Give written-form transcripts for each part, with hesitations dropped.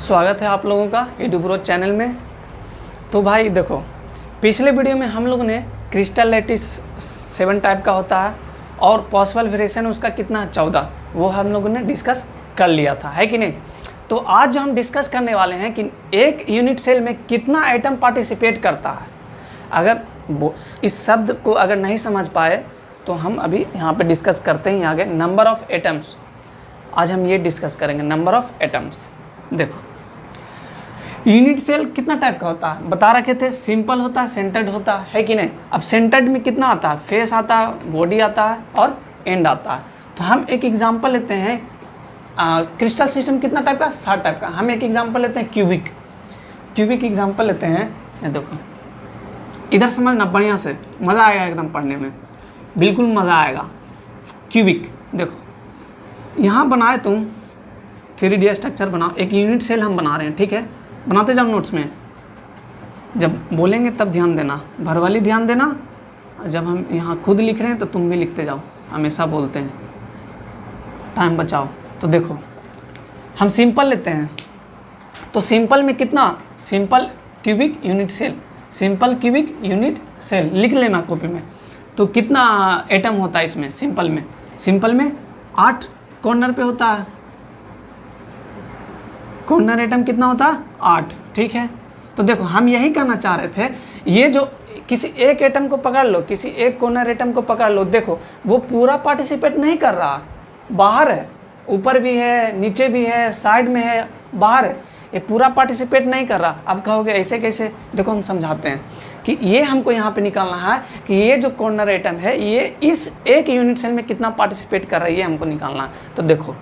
स्वागत है आप लोगों का यूट्यूब प्रो चैनल में। तो भाई देखो, पिछले वीडियो में हम लोगों ने क्रिस्टल लैटिस 7 टाइप का होता है और पॉसिबल वेरिएशन उसका कितना है 14, वो हम लोगों ने डिस्कस कर लिया था, है कि नहीं। तो आज जो हम डिस्कस करने वाले हैं कि एक यूनिट सेल में कितना एटम पार्टिसिपेट करता है। अगर इस शब्द को अगर नहीं समझ पाए तो हम अभी यहाँ पे डिस्कस करते हैं आगे। नंबर ऑफ़ एटम्स, आज हम ये डिस्कस करेंगे, नंबर ऑफ़ एटम्स। देखो यूनिट सेल कितना टाइप का होता है बता रखे थे, सिंपल होता है, सेंटर्ड होता है कि नहीं। अब सेंटर्ड में कितना आता है, फेस आता है, बॉडी आता है और एंड आता है। तो हम एक एग्जांपल लेते हैं, क्रिस्टल सिस्टम कितना टाइप का, 7 टाइप का। हम एक एग्जांपल लेते हैं क्यूबिक एग्जांपल लेते हैं। ये देखो, इधर समझना बढ़िया से, मज़ा आएगा एकदम पढ़ने में, बिल्कुल मज़ा आएगा। क्यूबिक देखो, यहाँ बनाए तुम 3D स्ट्रक्चर बनाओ, एक यूनिट सेल हम बना रहे हैं, ठीक है। बनाते जाओ नोट्स में, जब बोलेंगे तब ध्यान देना, भरवाली ध्यान देना। जब हम यहाँ खुद लिख रहे हैं तो तुम भी लिखते जाओ, हमेशा बोलते हैं टाइम बचाओ। तो देखो हम सिंपल लेते हैं, तो सिंपल में कितना, simple cubic unit cell, simple cubic unit cell लिख लेना कॉपी में। तो कितना एटम होता है इसमें, सिंपल में 8 कॉर्नर पे होता है। कॉर्नर एटम कितना होता है, 8, ठीक है। तो देखो हम यही कहना चाह रहे थे, ये जो किसी एक एटम को पकड़ लो, किसी एक कॉर्नर एटम को पकड़ लो, देखो वो पूरा पार्टिसिपेट नहीं कर रहा, बाहर है, ऊपर भी है, नीचे भी है, साइड में है, बाहर है, ये पूरा पार्टिसिपेट नहीं कर रहा। अब कहोगे ऐसे कैसे, देखो हम समझाते हैं कि ये हमको यहाँ पे निकालना है कि ये जो कॉर्नर एटम है ये इस एक यूनिट सेल में कितना पार्टिसिपेट कर रही है, हमको निकालना है। तो देखो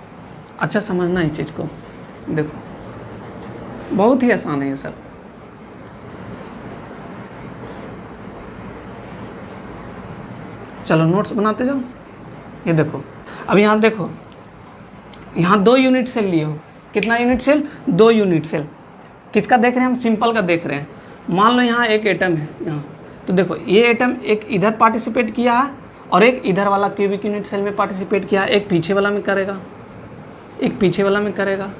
अच्छा समझना इस चीज़ को, देखो बहुत ही आसान है ये सब। चलो नोट्स बनाते जाओ। ये देखो, अब यहाँ देखो, यहाँ 2 यूनिट सेल लिए हो, कितना यूनिट सेल, 2 यूनिट सेल। किसका देख रहे हैं हम, सिंपल का देख रहे हैं। मान लो यहाँ एक एटम है यहाँ, तो देखो ये एटम एक इधर पार्टिसिपेट किया है और एक इधर वाला क्यूबिक यूनिट सेल में पार्टिसिपेट किया है, एक पीछे वाला में करेगा, एक पीछे वाला में करेगा।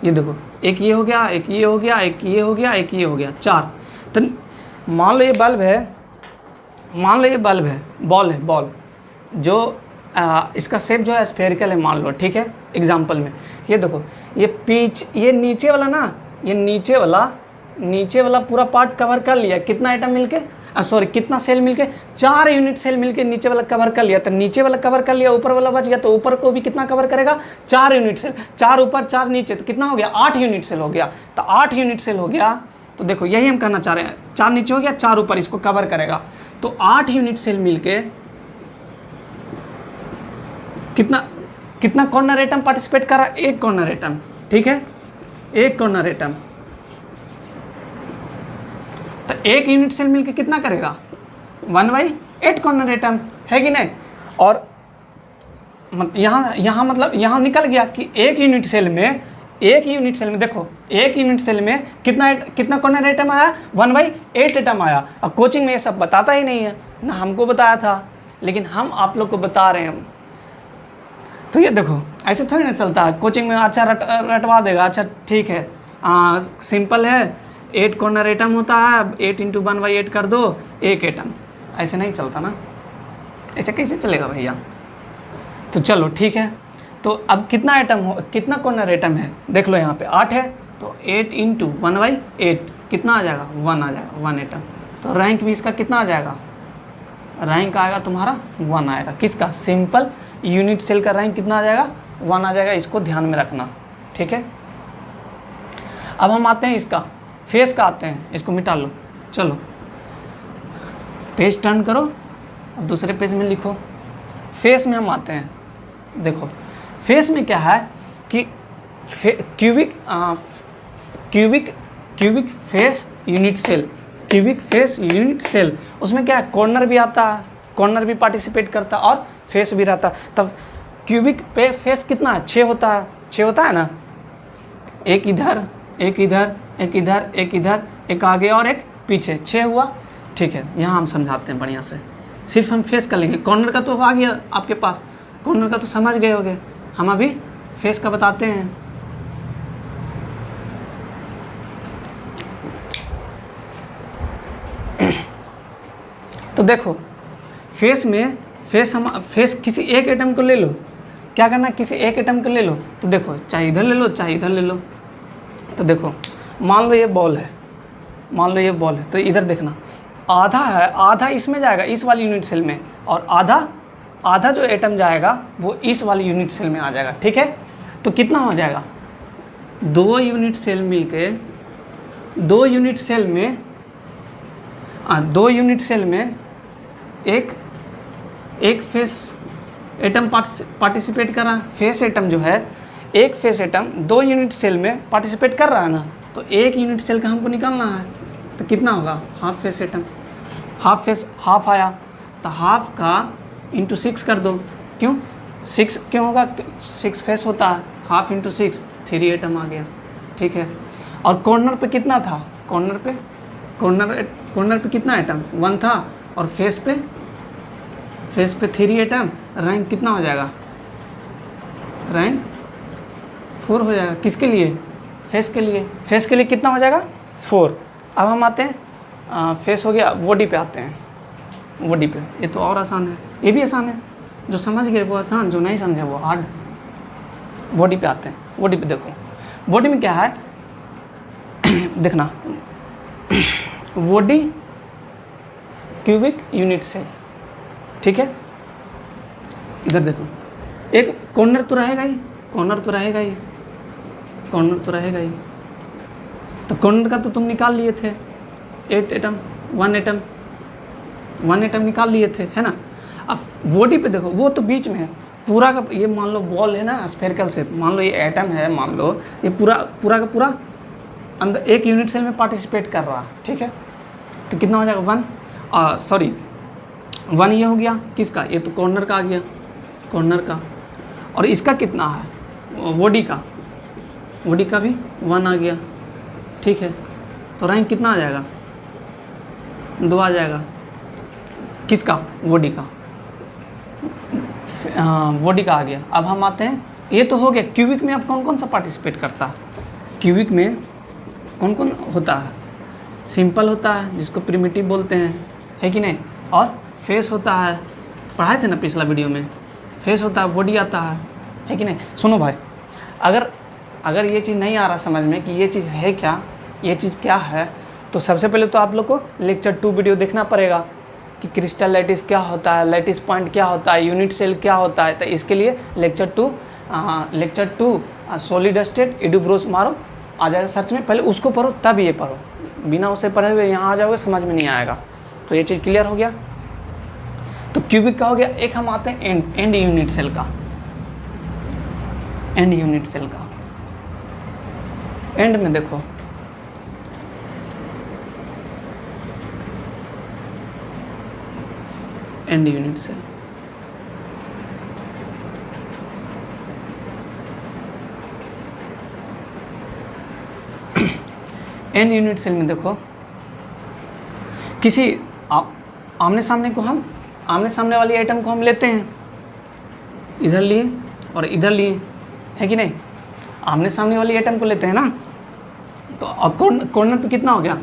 ये देखो एक ये हो गया, एक ये हो गया, एक ये हो गया, एक ये हो गया, 4। तो मान लो ये बल्ब है, मान लो ये बल्ब है, बॉल जो इसका शेप जो है स्फेरिकल है मान लो, ठीक है। एग्जांपल में ये देखो, ये नीचे वाला ना, ये नीचे वाला पूरा पार्ट कवर कर लिया, कितना आइटम मिलके, कितना सेल मिलके, 4 यूनिट सेल मिलके नीचे वाला कवर कर लिया। तो नीचे वाला कवर कर लिया, ऊपर वाला बच गया, तो ऊपर को भी कितना कवर करेगा, 4 यूनिट सेल, 4 ऊपर 4 नीचे, तो कितना हो गया, 8 यूनिट सेल हो गया। तो 8 यूनिट सेल हो गया। तो देखो यही हम कहना चाह रहे हैं, 4 नीचे हो गया, 4 ऊपर, इसको कवर करेगा। तो 8 यूनिट सेल मिलके कितना कॉर्नर एटम पार्टिसिपेट कर रहा है, एक कॉर्नर एटम, ठीक है, एक कॉर्नर एटम। तो एक यूनिट सेल मिलके कितना करेगा, 1/8 कॉर्नर एटम, है कि नहीं। और यहाँ मतलब यहाँ निकल गया कि एक यूनिट सेल में देखो, एक यूनिट सेल में कितना कॉर्नर एटम आया, 1/8 एटम आया। और कोचिंग में ये सब बताता ही नहीं है ना, हमको बताया था, लेकिन हम आप लोग को बता रहे हैं। तो ये देखो ऐसे थोड़ी ना चलता है, कोचिंग में अच्छा रटवा देगा, अच्छा ठीक है, सिंपल है, 8 कॉर्नर एटम होता है, 8 × 1/8 कर दो, 1 एटम। ऐसे नहीं चलता ना, ऐसे कैसे चलेगा भैया। तो चलो ठीक है, तो अब कितना कॉर्नर एटम है, देख लो यहाँ पे 8 है, तो 8 × 1/8 कितना आ जाएगा, 1 आ जाएगा, 1 एटम। तो रैंक भी इसका कितना आ जाएगा, रैंक आएगा तुम्हारा 1 आएगा। किसका, सिंपल यूनिट सेल का रैंक कितना आ जाएगा, 1 आ जाएगा। इसको ध्यान में रखना, ठीक है। अब हम आते हैं इसका फेस का, आते हैं, इसको मिटा लो। चलो पेज टर्न करो और दूसरे पेज में लिखो। फेस में हम आते हैं, देखो फेस में क्या है कि cubic face unit cell, cubic face unit cell, उसमें क्या है, कॉर्नर भी आता है, कॉर्नर भी पार्टिसिपेट करता है और फेस भी रहता है। तब क्यूबिक पे फेस कितना है, 6 होता है, 6 होता है ना, एक इधर, एक इधर, एक इधर, एक इधर, एक आगे और एक पीछे, 6 हुआ, ठीक है। यहाँ हम समझाते हैं बढ़िया से, सिर्फ हम फेस का लेंगे, कॉर्नर का तो आ गया आपके पास, कॉर्नर का तो समझ गए होगे, हम अभी फेस का बताते हैं। देखो फेस किसी एक एटम को ले लो, क्या करना है, किसी एक एटम को ले लो, तो देखो चाहे इधर ले लो चाहे इधर ले लो। तो देखो मान लो ये बॉल है, तो इधर देखना आधा है, आधा इसमें जाएगा इस वाली यूनिट सेल में, और आधा जो एटम जाएगा वो इस वाली यूनिट सेल में आ जाएगा। ठीक है, तो कितना हो जाएगा, दो यूनिट सेल में एक फेस एटम पार्टिसिपेट कर रहा है। फेस एटम जो है, एक फेस एटम दो यूनिट सेल में पार्टिसिपेट कर रहा है ना, तो एक यूनिट सेल का हमको निकालना है, तो कितना होगा, हाफ फेस एटम, हाफ आया, तो हाफ का इंटू 6 कर दो। क्यों 6 क्यों होगा, 6 फेस होता है, हाफ इंटू 6 3 एटम आ गया। ठीक है, और कॉर्नर पे कितना था, कॉर्नर पे कितना एटम, 1 था, और फेस पे 3 एटम, रैंक कितना हो जाएगा, रैंक 4 हो जाएगा। किसके लिए, फेस के लिए कितना हो जाएगा, 4। अब हम आते हैं फेस हो गया, बॉडी पे आते हैं, बॉडी पे। ये तो और आसान है, ये भी आसान है, जो समझ गए वो आसान, जो नहीं समझे वो हार्ड। बॉडी पे आते हैं, बॉडी पे देखो, बॉडी में क्या है देखना, बॉडी क्यूबिक यूनिट सेल। ठीक है, इधर देखो, एक कॉर्नर तो रहेगा ही, तो कॉर्नर का तो तुम निकाल लिए थे, 1 एटम निकाल लिए थे, है ना। अब बॉडी पे देखो, वो तो बीच में है पूरा का, ये मान लो बॉल है ना स्फेरिकल शेप, मान लो ये एटम है, मान लो ये पूरा का पूरा अंदर एक यूनिट सेल में पार्टिसिपेट कर रहा है। ठीक है, तो कितना हो जाएगा, 1 ये हो गया किसका, ये तो कॉर्नर का आ गया, कॉर्नर का। और इसका कितना है, बॉडी का भी 1 आ गया। ठीक है, तो रैंक कितना आ जाएगा, 2 आ जाएगा। किसका, बॉडी का आ गया। अब हम आते हैं, ये तो हो गया क्यूबिक में। अब कौन कौन सा पार्टिसिपेट करता है, क्यूबिक में कौन कौन होता है, सिंपल होता है जिसको प्रिमिटिव बोलते हैं, है कि नहीं, और फेस होता है, पढ़ाए थे ना पिछला वीडियो में, फेस होता है, बॉडी आता है कि नहीं। सुनो भाई, अगर ये चीज़ नहीं आ रहा समझ में कि ये चीज़ है क्या, ये चीज़ क्या है, तो सबसे पहले तो आप लोग को लेक्चर 2 वीडियो देखना पड़ेगा कि क्रिस्टल लैटिस क्या होता है, लैटिस पॉइंट क्या होता है, यूनिट सेल क्या होता है। तो इसके लिए लेक्चर 2 सॉलिड स्टेट इडुब्रोस मारो, आ जाएगा सर्च में, पहले उसको पढ़ो तब ये पढ़ो, बिना उसे पढ़े हुए यहाँ आ जाओगे समझ में नहीं आएगा। तो ये चीज़ क्लियर हो गया। तो क्यूबिक का हो गया। एक हम आते हैं एंड यूनिट सेल का। एंड में देखो, end unit cell, end unit cell में देखो, किसी आमने सामने वाली आइटम को हम लेते हैं, इधर लिए और इधर लिए, है कि नहीं। आमने सामने वाली आइटम को लेते हैं ना, तो अब कॉर्नर पे कितना हो गया,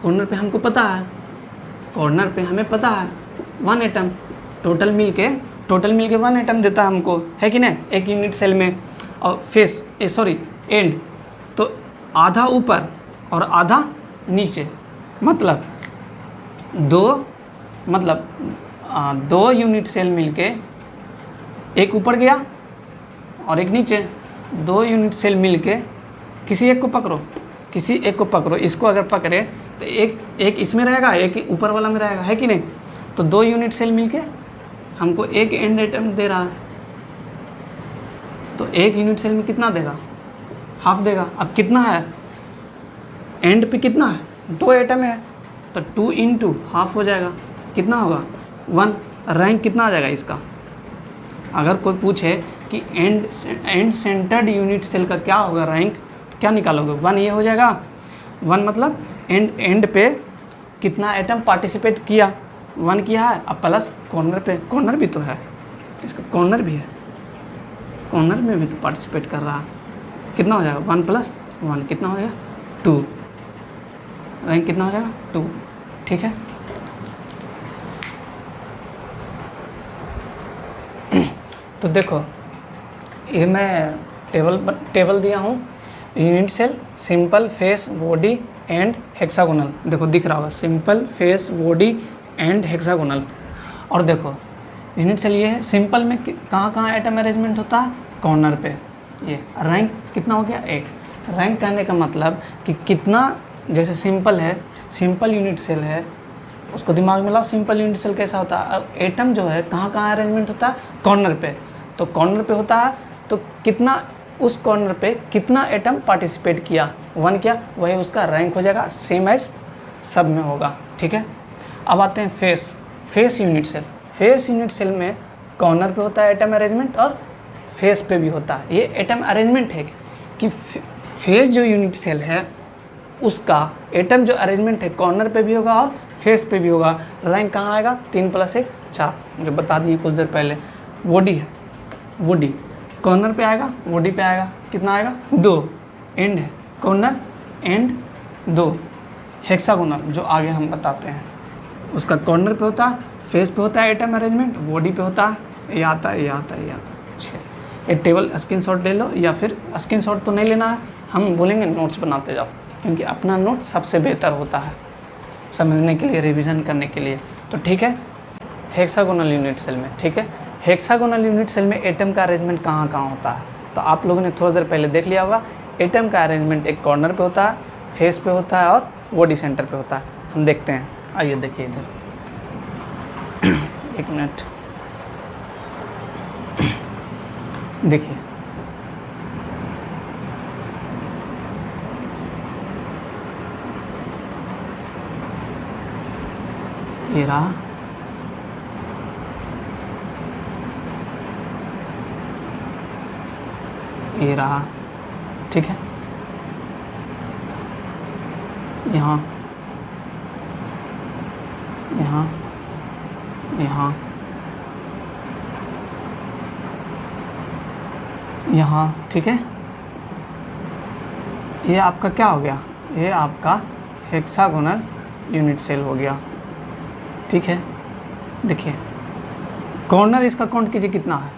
कॉर्नर पे हमको पता है, कॉर्नर पे हमें पता है 1 एटम, टोटल मिल के 1 एटम देता है हमको, है कि नहीं, एक यूनिट सेल में। और एंड तो आधा ऊपर और आधा नीचे, मतलब दो यूनिट सेल मिलके, एक ऊपर गया और एक नीचे, 2 यूनिट सेल मिलके किसी एक को पकड़ो, इसको अगर पकड़े तो एक इसमें रहेगा, एक ऊपर वाला में रहेगा, है कि नहीं। तो 2 यूनिट सेल मिलके हमको एक एंड एटम दे रहा है, तो एक यूनिट सेल में कितना देगा, हाफ देगा। अब कितना है, एंड पे कितना है, 2 एटम है, तो 2 इंटू हाफ हो जाएगा, कितना होगा 1। रैंक कितना आ जाएगा इसका, अगर कोई पूछे कि एंड सेंटर्ड यूनिट सेल का क्या होगा रैंक, तो क्या निकालोगे, 1 ये हो जाएगा। 1 मतलब एंड पे कितना एटम पार्टिसिपेट किया, 1 किया है। अब प्लस कॉर्नर पे, कॉर्नर भी तो है, इसका कॉर्नर भी है, कॉर्नर में भी तो पार्टिसिपेट कर रहा है, कितना हो जाएगा 1 + 1 कितना हो जाएगा 2, रैंक कितना हो जाएगा 2। ठीक है, तो देखो ये मैं टेबल दिया हूँ, unit cell, simple, face, body and hexagonal. देखो दिख रहा होगा, simple, face, body and hexagonal. और देखो यूनिट सेल ये है, सिंपल में कहाँ कहाँ एटम अरेंजमेंट होता है, कॉर्नर पे। ये रैंक कितना हो गया, 1। रैंक कहने का मतलब कि कितना, जैसे सिंपल है, सिंपल यूनिट सेल है, उसको दिमाग में लाओ, सिंपल यूनिट सेल कैसा होता है। अब एटम जो है कहाँ कहाँ अरेंजमेंट होता है, कॉर्नर पे। तो कॉर्नर पे होता है तो कितना, उस कॉर्नर पे कितना एटम पार्टिसिपेट किया, 1 किया, वही उसका रैंक हो जाएगा, सेम एज सब में होगा। ठीक है। अब आते हैं face unit cell. Face unit cell में कॉर्नर पे होता है एटम अरेंजमेंट और फेस पे भी होता है। ये एटम अरेंजमेंट है कि फेस जो यूनिट सेल है उसका एटम जो अरेंजमेंट है कॉर्नर पे भी होगा और फेस पे भी होगा। रैंक कहाँ आएगा, 3 + 1 4, जो बता दिए कुछ देर पहले। बॉडी है, बॉडी कॉर्नर पे आएगा, बॉडी पे आएगा, कितना आएगा, 2। एंड है, कॉर्नर एंड 2। हेक्सागोनल जो आगे हम बताते हैं, उसका कॉर्नर पे होता है, फेस पे होता है एटम अरेंजमेंट, बॉडी पे होता है, ये आता है, ये आता है, ये आता है। 6। एक टेबल स्क्रीनशॉट ले लो, या फिर स्क्रीनशॉट तो नहीं लेना है, हम बोलेंगे नोट्स बनाते जाओ, क्योंकि अपना नोट सबसे बेहतर होता है समझने के लिए, रिवीजन करने के लिए। तो ठीक है, हेक्सागोनल यूनिट सेल में, ठीक है, हेक्सागोनल यूनिट सेल में एटम का अरेंजमेंट कहाँ कहाँ होता है, तो आप लोगों ने थोड़ा देर पहले देख लिया होगा। एटम का अरेंजमेंट एक कॉर्नर पे होता है, फेस पे होता है और बॉडी सेंटर पे होता है। हम देखते हैं, आइए देखिए इधर। एक मिनट, देखिए ये रहा, ये रहा, ठीक है। यहाँ यहाँ यहाँ यहाँ, ठीक है। ये आपका क्या हो गया, ये आपका हेक्सागोनल यूनिट सेल हो गया, ठीक है। देखिए कॉर्नर इसका काउंट कीजिए कितना है,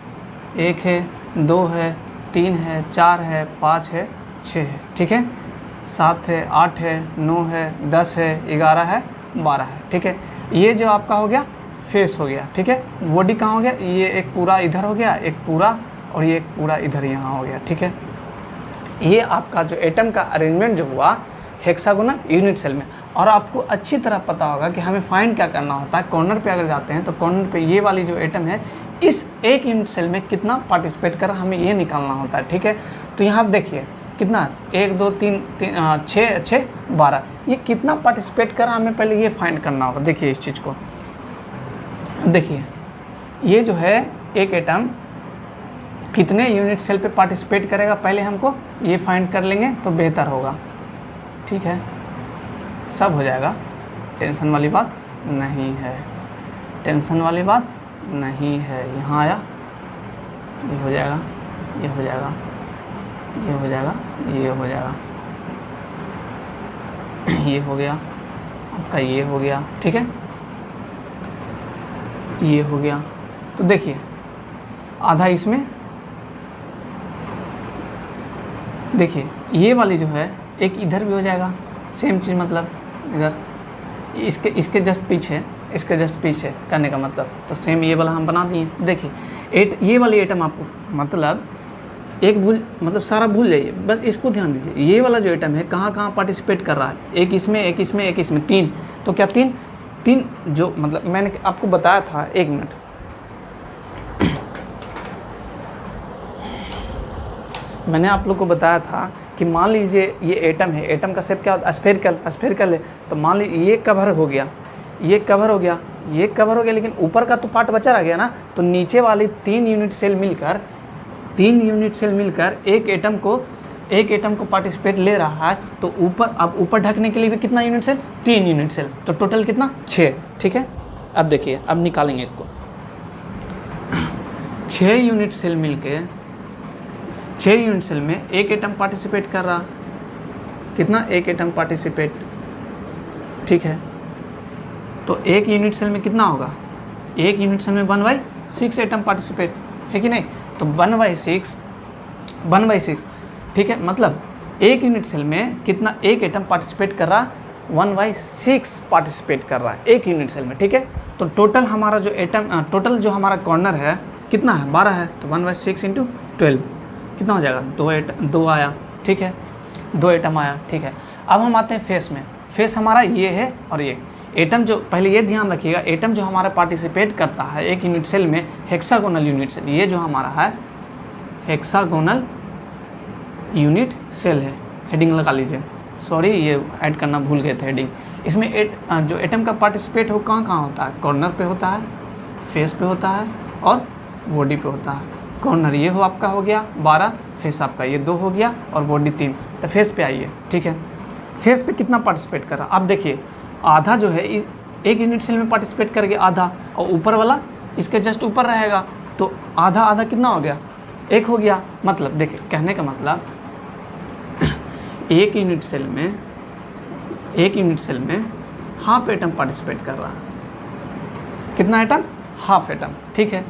1 है, 2 है, 3 है, 4 है, 5 है, 6 है, ठीक है, 7 है, 8 है, 9 है, 10 है, 11 है, 12 है, ठीक है। ये जो आपका हो गया फेस हो गया, ठीक है। बॉडी कहाँ हो गया, ये एक पूरा इधर हो गया, एक पूरा, और ये एक पूरा इधर यहाँ हो गया, ठीक है। ये आपका जो एटम का अरेंजमेंट जो हुआ हेक्सागोनल यूनिट सेल में। और आपको अच्छी तरह पता होगा कि हमें फाइंड क्या करना होता है। कॉर्नर पे अगर जाते हैं तो कॉर्नर पे ये वाली जो एटम है इस एक यूनिट सेल में कितना पार्टिसिपेट कर, हमें ये निकालना होता है, ठीक है। तो यहाँ आप देखिए कितना, 1 2 3 6 6 12, ये कितना पार्टिसिपेट कर, हमें पहले ये फाइंड करना होगा। देखिए इस चीज़ को देखिए, ये जो है एक एटम कितने यूनिट सेल पे पार्टिसिपेट करेगा, पहले हमको ये फाइंड कर लेंगे तो बेहतर होगा, ठीक है। सब हो जाएगा, टेंशन वाली बात नहीं है, टेंशन वाली बात नहीं है। यहाँ आया, ये हो जाएगा, ये हो जाएगा, ये हो जाएगा, ये हो जाएगा, ये हो गया आपका, ये हो गया, ठीक है, ये हो गया। तो देखिए आधा इसमें, देखिए ये वाली जो है एक इधर भी हो जाएगा, सेम चीज़, मतलब इधर इसके जस्ट पीछे, इसके जस्ट पीछे करने का मतलब, तो सेम ये वाला हम बना दिए। देखिए ये वाली एटम आपको मतलब एक भूल, मतलब सारा भूल जाइए, बस इसको ध्यान दीजिए। ये वाला जो एटम है कहाँ कहाँ पार्टिसिपेट कर रहा है, एक इसमें, एक इसमें, एक इसमें, 3। तो क्या 3 जो मतलब मैंने आपको बताया था, 1 मिनट, मैंने आप लोग को बताया था कि मान लीजिए ये एटम है, एटम का शेप क्या होता है, स्फेरिकल है। तो मान लीजिए ये कवर हो गया, ये कवर हो गया, ये कवर हो गया, लेकिन ऊपर का तो पार्ट बचा रह गया ना। तो नीचे वाली 3 यूनिट सेल मिलकर एक एटम को पार्टिसिपेट ले रहा है। तो ऊपर, अब ऊपर ढकने के लिए भी कितना यूनिट सेल, 3 यूनिट सेल, तो टोटल कितना, 6, ठीक है। अब देखिए, अब निकालेंगे इसको, 6 यूनिट सेल मिलके, 6 यूनिट सेल में एक एटम पार्टिसिपेट कर रहा, कितना, एक एटम पार्टिसिपेट, ठीक है। तो एक यूनिट सेल में कितना होगा, एक यूनिट सेल में 1/6 एटम पार्टिसिपेट, है कि नहीं। तो 1/6 ठीक है, मतलब एक यूनिट सेल में कितना एक एटम पार्टिसिपेट कर रहा, 1/6 पार्टिसिपेट कर रहा है एक यूनिट सेल में, ठीक है। तो टोटल हमारा जो एटम टोटल जो हमारा कॉर्नर है कितना है, 12 है। तो 1/6 × 12 कितना हो जाएगा, 2 आया, ठीक है, 2 एटम आया, ठीक है। अब हम आते हैं फेस में। फेस हमारा ये है और ये एटम जो, पहले ये ध्यान रखिएगा, एटम जो हमारा पार्टिसिपेट करता है एक यूनिट सेल में, हेक्सागोनल यूनिट सेल, ये जो हमारा है हेक्सागोनल यूनिट सेल है। हेडिंग लगा लीजिए, सॉरी ये ऐड करना भूल गए थे हेडिंग। इसमें जो एटम का पार्टिसिपेट हो कहाँ कहाँ होता है, कॉर्नर पे होता है, फेस पे होता है और बॉडी पे होता है। कॉर्नर ये हो आपका हो गया 12, फेस आपका ये 2 हो गया और बॉडी 3। तो फेस पे आइए, ठीक है। फेस पे कितना पार्टिसिपेट कर रहा, आप देखिए आधा जो है एक यूनिट सेल में पार्टिसिपेट करके आधा, और ऊपर वाला इसके जस्ट ऊपर रहेगा, तो आधा आधा कितना हो गया, 1 हो गया। मतलब देखिए कहने का मतलब एक यूनिट सेल में हाफ एटम पार्टिसिपेट कर रहा है। कितना एटम, हाफ एटम, ठीक है।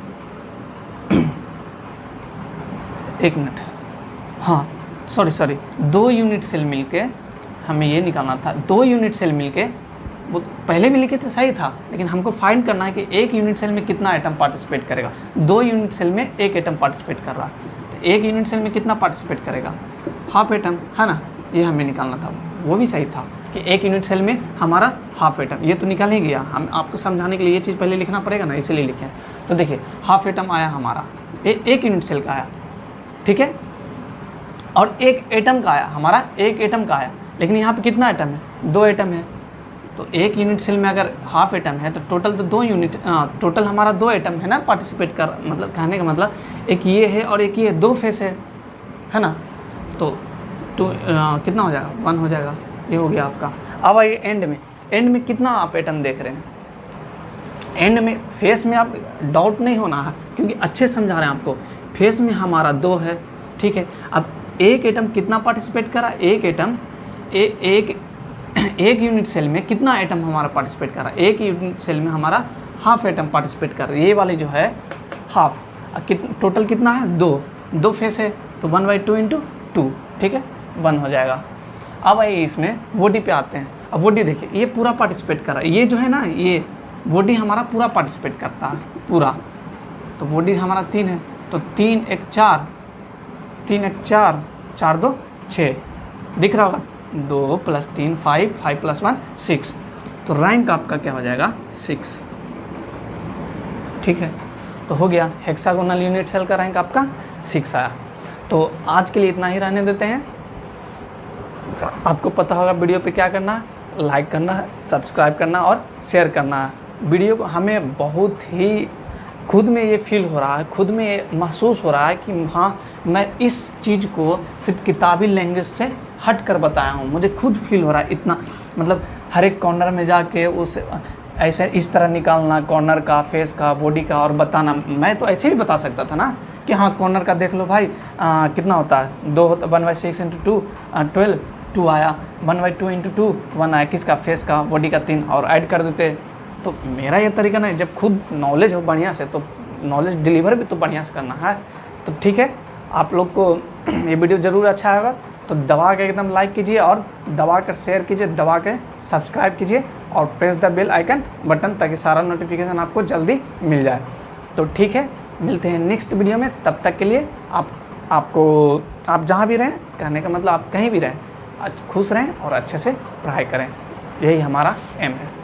1 मिनट, हाँ सॉरी 2 यूनिट सेल मिलके हमें ये निकालना था, 2 यूनिट सेल मिलके, वो पहले भी लिखे थे सही था, लेकिन हमको फाइंड करना है कि एक यूनिट सेल में कितना एटम पार्टिसिपेट करेगा। 2 यूनिट सेल में 1 एटम पार्टिसिपेट कर रहा है, तो 1 यूनिट सेल में कितना पार्टिसिपेट करेगा, हाफ एटम, है ना। ये हमें निकालना था, वो भी सही था कि 1 यूनिट सेल में हमारा हाफ एटम, ये तो निकाल ही गया। हम आपको समझाने के लिए ये चीज़ पहले लिखना पड़ेगा ना, इसीलिए लिखे। तो देखिए हाफ एटम आया हमारा, 1 यूनिट सेल का आया, ठीक है, और 1 एटम का आया हमारा, 1 एटम का आया। लेकिन यहाँ पे कितना एटम है, 2 एटम है। तो 1 यूनिट सेल में अगर हाफ एटम है तो टोटल तो 2 यूनिट, टोटल हमारा 2 एटम है ना पार्टिसिपेट कर, मतलब कहने का मतलब एक ये है और एक ये 2 फेस है ना। तो कितना हो जाएगा, 1 हो जाएगा, ये हो गया आपका। अब आइए एंड में कितना आप एटम देख रहे हैं, एंड में फेस में आप डाउट नहीं होना है, क्योंकि अच्छे समझा रहे हैं आपको। फेस में हमारा 2 है, ठीक है। अब 1 एटम कितना पार्टिसिपेट करा, 1 एटम एक यूनिट सेल में कितना एटम हमारा पार्टिसिपेट कर रहा है, 1 यूनिट सेल में हमारा हाफ एटम पार्टिसिपेट कर रहा है। ये वाली जो है हाफ, टोटल कितना है, 2 फेस है, तो 1/2 × 2, ठीक है, 1 हो जाएगा। अब आइए इसमें बॉडी पे आते हैं। अब बॉडी देखिए ये पूरा पार्टिसिपेट कर रहा है, ये जो है ना, ये बॉडी हमारा पूरा पार्टिसिपेट करता है पूरा। तो बॉडी हमारा 3 है, तो 3 × 1 4, 3 × 4, 4 2 6, दिख रहा होगा, 2 + 3 5, 5 + 1 6। तो रैंक आपका क्या हो जाएगा, 6, ठीक है। तो हो गया हेक्सागोनल यूनिट सेल का रैंक आपका 6 आया। तो आज के लिए इतना ही रहने देते हैं। आपको पता होगा वीडियो पे क्या करना है, लाइक करना है, सब्सक्राइब करना और शेयर करना है वीडियो को। हमें बहुत ही खुद में ये फील हो रहा है, खुद में ये महसूस हो रहा है कि हाँ मैं इस चीज़ को सिर्फ किताबी लैंग्वेज से हट कर बताया हूँ। मुझे खुद फील हो रहा है इतना, मतलब हर एक कॉर्नर में जाके उस ऐसे इस तरह निकालना, कॉर्नर का, फेस का, बॉडी का, और बताना। मैं तो ऐसे भी बता सकता था ना कि हाँ कॉर्नर का देख लो भाई, कितना होता है, 2 होता, 1/6 × 2 12, 2 आया, 1/2 × 2 1 आया, किसका, फेस का, बॉडी का 3, और ऐड कर देते। तो मेरा ये तरीका नहीं, जब खुद नॉलेज हो बढ़िया से तो नॉलेज डिलीवर भी तो बढ़िया से करना है। तो ठीक है, आप लोग को ये वीडियो ज़रूर अच्छा आएगा तो दबा के एकदम लाइक कीजिए, और दबा कर शेयर कीजिए, दबा के सब्सक्राइब कीजिए, और press the bell icon button, ताकि सारा नोटिफिकेशन आपको जल्दी मिल जाए। तो ठीक है, मिलते हैं नेक्स्ट वीडियो में। तब तक के लिए आप जहाँ भी रहें, कहने का मतलब आप कहीं भी रहें, खुश रहें और अच्छे से पढ़ाई करें, यही हमारा एम है।